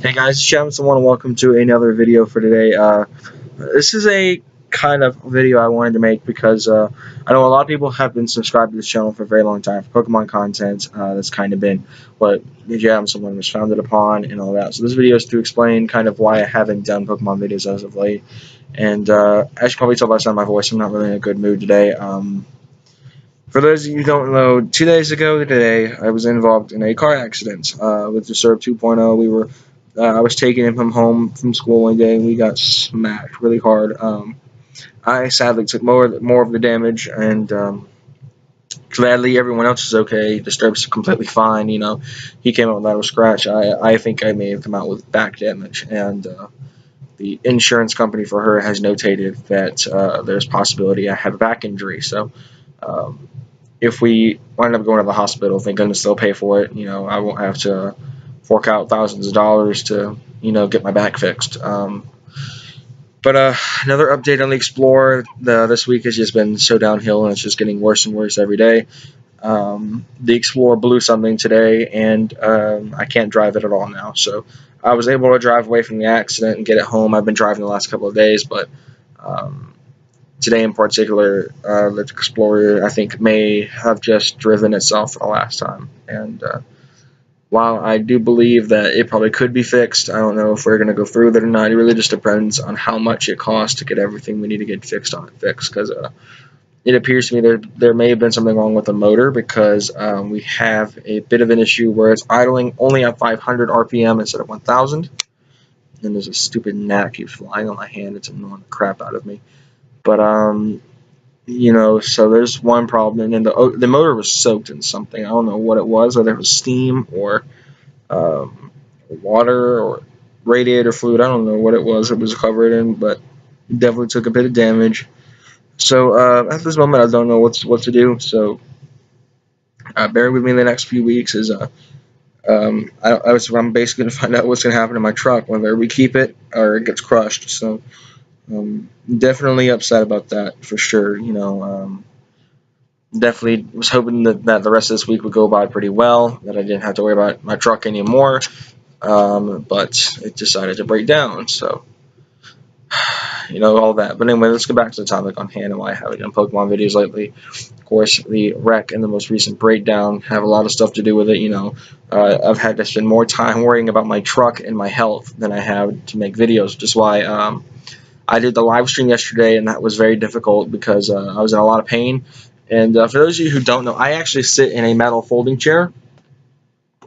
Hey guys, it's Shams. I want to welcome to another video for today. This is a kind of video I wanted to make because I know a lot of people have been subscribed to this channel for a very long time for Pokemon content. That's kind of been what Shams was founded upon and all that. So this video is to explain kind of why I haven't done Pokemon videos as of late. And as you can probably tell by the sound of my voice, I'm not really in a good mood today. For those of you who don't know, 2 days ago today, I was involved in a car accident with Disturb 2.0. I was taking him from home from school one day, and we got smacked really hard. I sadly took more of the damage, and gladly everyone else is okay. Disturb's completely fine. He came out without a scratch. I think I may have come out with back damage, and the insurance company for her has notated that there's possibility I have a back injury. So. If we wind up going to the hospital, thank goodness they'll pay for it. I won't have to fork out thousands of dollars to, get my back fixed. But another update on the Explorer. This week has just been so downhill, and it's just getting worse and worse every day. The Explorer blew something today, and I can't drive it at all now. So I was able to drive away from the accident and get it home. I've been driving the last couple of days, but today in particular, the Explorer, I think, may have just driven itself for the last time. And while I do believe that it probably could be fixed, I don't know if we're going to go through with it or not. It really just depends on how much it costs to get everything we need to get fixed on it fixed. Because it appears to me there may have been something wrong with the motor, because we have a bit of an issue where it's idling only at 500 RPM instead of 1000. And there's a stupid gnat that keeps flying on my hand. It's annoying the crap out of me. But so there's one problem, and the motor was soaked in something. I don't know what it was, whether it was steam or water or radiator fluid. I don't know what it was covered in, but it definitely took a bit of damage. So at this moment, I don't know what to do. So bear with me in the next few weeks. I'm basically going to find out what's going to happen to my truck, whether we keep it or it gets crushed. So. Definitely upset about that for sure. Definitely was hoping that the rest of this week would go by pretty well, that I didn't have to worry about my truck anymore. But it decided to break down, so all that. But anyway, let's get back to the topic on hand and why I haven't done Pokemon videos lately. Of course, the wreck and the most recent breakdown have a lot of stuff to do with it. I've had to spend more time worrying about my truck and my health than I have to make videos, which is why I did the live stream yesterday, and that was very difficult because I was in a lot of pain. And for those of you who don't know, I actually sit in a metal folding chair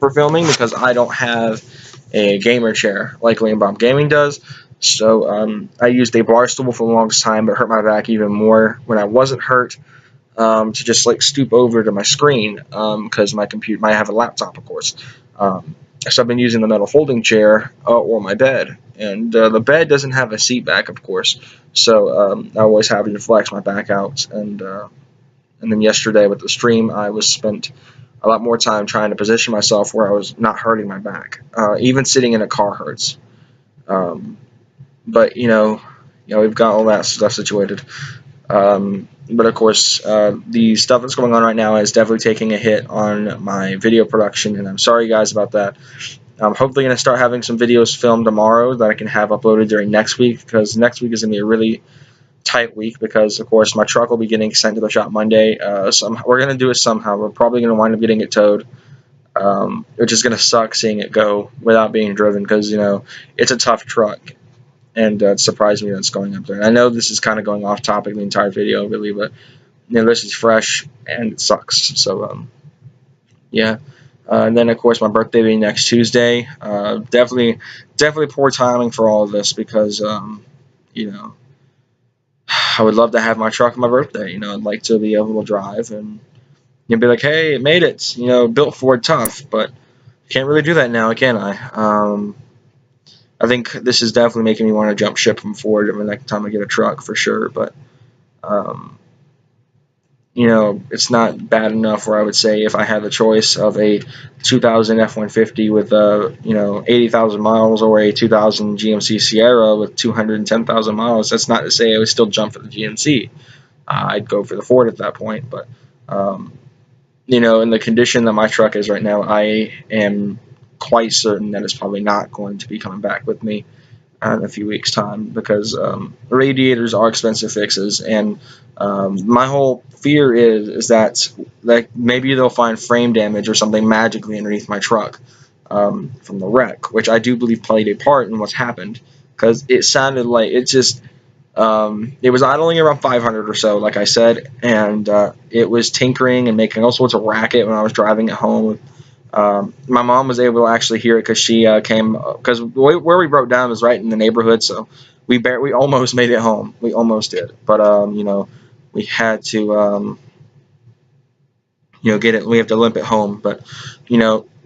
for filming because I don't have a gamer chair like Liam Bob Gaming does. So I used a bar stool for the longest time, but it hurt my back even more when I wasn't hurt, to just stoop over to my screen, because I have a laptop, of course. So I've been using the metal folding chair or my bed, and the bed doesn't have a seat back, of course, so I always have to flex my back out. And then yesterday with the stream, I spent a lot more time trying to position myself where I was not hurting my back. Even sitting in a car hurts. But we've got all that stuff situated. But of course, the stuff that's going on right now is definitely taking a hit on my video production, and I'm sorry guys about that. I'm hopefully going to start having some videos filmed tomorrow that I can have uploaded during next week, because next week is going to be a really tight week, because of course my truck will be getting sent to the shop Monday. So we're going to do it somehow. We're probably going to wind up getting it towed, which is going to suck seeing it go without being driven, because it's a tough truck. And it surprised me that it's going up there. I know this is kind of going off topic the entire video, really, but this is fresh and it sucks. So yeah. And then of course my birthday being next Tuesday. Definitely poor timing for all of this, because I would love to have my truck on my birthday. I'd like to be able to drive and be like, hey, it made it. Built Ford tough, but can't really do that now, can I? I think this is definitely making me want to jump ship from Ford the next time I get a truck, for sure. But it's not bad enough where I would say if I had the choice of a 2000 F-150 with 80,000 miles, or a 2000 GMC Sierra with 210,000 miles, that's not to say I would still jump for the GMC. I'd go for the Ford at that point. But in the condition that my truck is right now, I am quite certain that it's probably not going to be coming back with me in a few weeks' time, because radiators are expensive fixes, and my whole fear is that like maybe they'll find frame damage or something magically underneath my truck from the wreck, which I do believe played a part in what's happened, because it sounded like it just it was idling around 500 or so, like I said, and it was tinkering and making all sorts of racket when I was driving it home. My mom was able to actually hear it because she came, because where we broke down was right in the neighborhood, so we almost made it home. We almost did, but we had to get it. We have to limp it home, but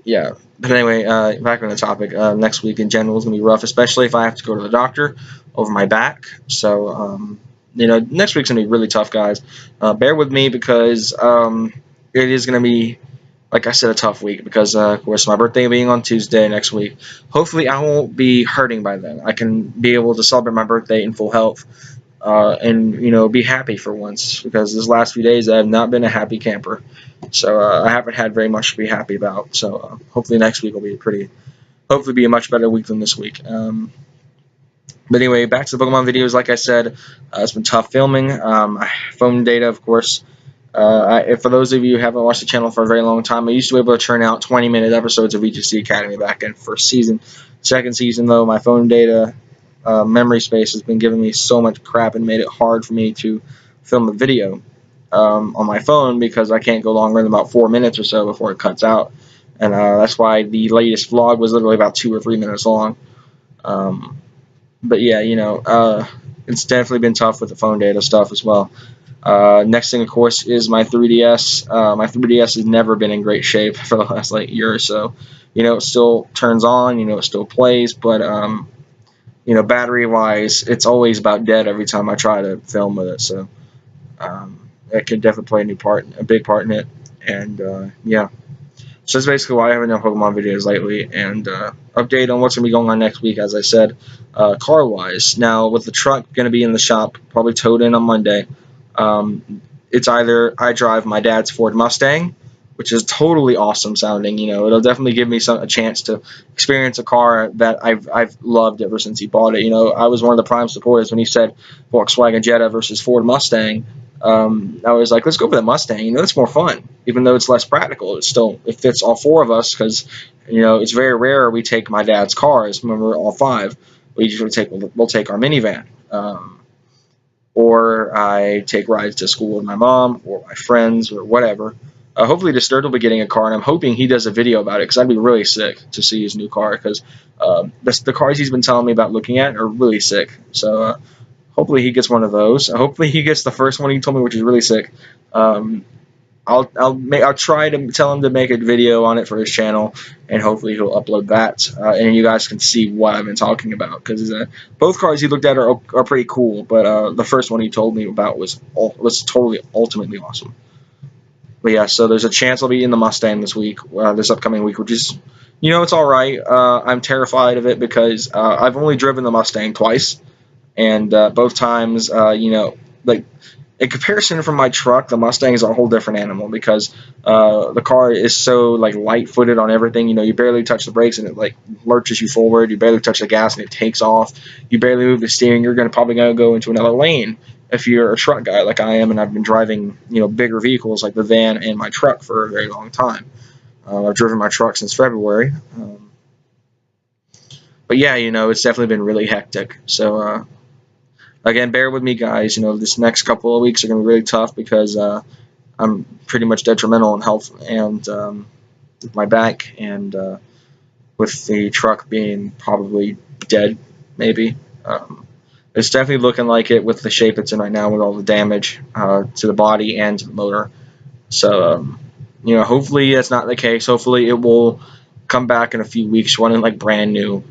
yeah. But anyway, back on the topic. Next week in general is gonna be rough, especially if I have to go to the doctor over my back. So next week's gonna be really tough, guys. Bear with me, because it is gonna be, like I said, a tough week, because of course my birthday being on Tuesday next week. Hopefully I won't be hurting by then. I can be able to celebrate my birthday in full health, and be happy for once, because this last few days I have not been a happy camper. So I haven't had very much to be happy about. So hopefully next week will be hopefully be a much better week than this week. But anyway, back to the Pokemon videos. Like I said, it's been tough filming. Phone data, of course. For those of you who haven't watched the channel for a very long time, I used to be able to churn out 20-minute episodes of VGC Academy back in first season. Second season, though, my phone data memory space has been giving me so much crap and made it hard for me to film a video on my phone, because I can't go longer than about 4 minutes or so before it cuts out. And that's why the latest vlog was literally about 2 or 3 minutes long. But yeah, it's definitely been tough with the phone data stuff as well. Next thing, of course, is my 3DS. My 3DS has never been in great shape for the last year or so. It still turns on, it still plays, but battery-wise, it's always about dead every time I try to film with it. So it could definitely play a big part in it. And yeah. So that's basically why I haven't done Pokemon videos lately, and update on what's going to be going on next week, as I said, car-wise. Now, with the truck going to be in the shop, probably towed in on Monday, it's either I drive my dad's Ford Mustang, which is totally awesome sounding. It'll definitely give me a chance to experience a car that I've loved ever since he bought it. I was one of the prime supporters when he said Volkswagen Jetta versus Ford Mustang. I was like, let's go for the Mustang. It's more fun, even though it's less practical. It fits all 4 of us, because it's very rare we take my dad's cars. Remember, all 5. We usually we'll take our minivan, or I take rides to school with my mom or my friends or whatever. Hopefully Disturbed will be getting a car, and I'm hoping he does a video about it, because I'd be really sick to see his new car, because the cars he's been telling me about looking at are really sick. So hopefully he gets one of those. Hopefully he gets the first one he told me, which is really sick. I'll try to tell him to make a video on it for his channel, and hopefully he'll upload that, and you guys can see what I've been talking about, because both cars he looked at are pretty cool, but the first one he told me about was totally ultimately awesome. But yeah, so there's a chance I'll be in the Mustang this week, this upcoming week, which is, it's all right. I'm terrified of it, because I've only driven the Mustang twice, and both times, like, in comparison from my truck, the Mustang is a whole different animal, because the car is so light-footed on everything. You barely touch the brakes and it lurches you forward. You barely touch the gas and it takes off. You barely move the steering. You're probably gonna go into another lane if you're a truck guy like I am, and I've been driving bigger vehicles like the van and my truck for a very long time. I've driven my truck since February. But yeah, it's definitely been really hectic. So again, bear with me, guys. This next couple of weeks are going to be really tough, because I'm pretty much detrimental in health, and with my back, and with the truck being probably dead, maybe. It's definitely looking like it with the shape it's in right now, with all the damage to the body and to the motor. So, hopefully that's not the case. Hopefully it will come back in a few weeks running brand new,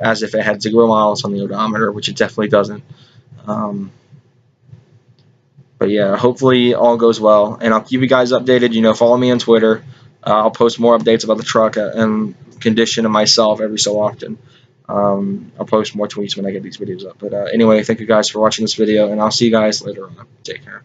as if it had 0 miles on the odometer, which it definitely doesn't. But yeah, hopefully all goes well, and I'll keep you guys updated. Follow me on Twitter. I'll post more updates about the truck and condition of myself every so often. I'll post more tweets when I get these videos up. But anyway, thank you guys for watching this video, and I'll see you guys later on. Take care.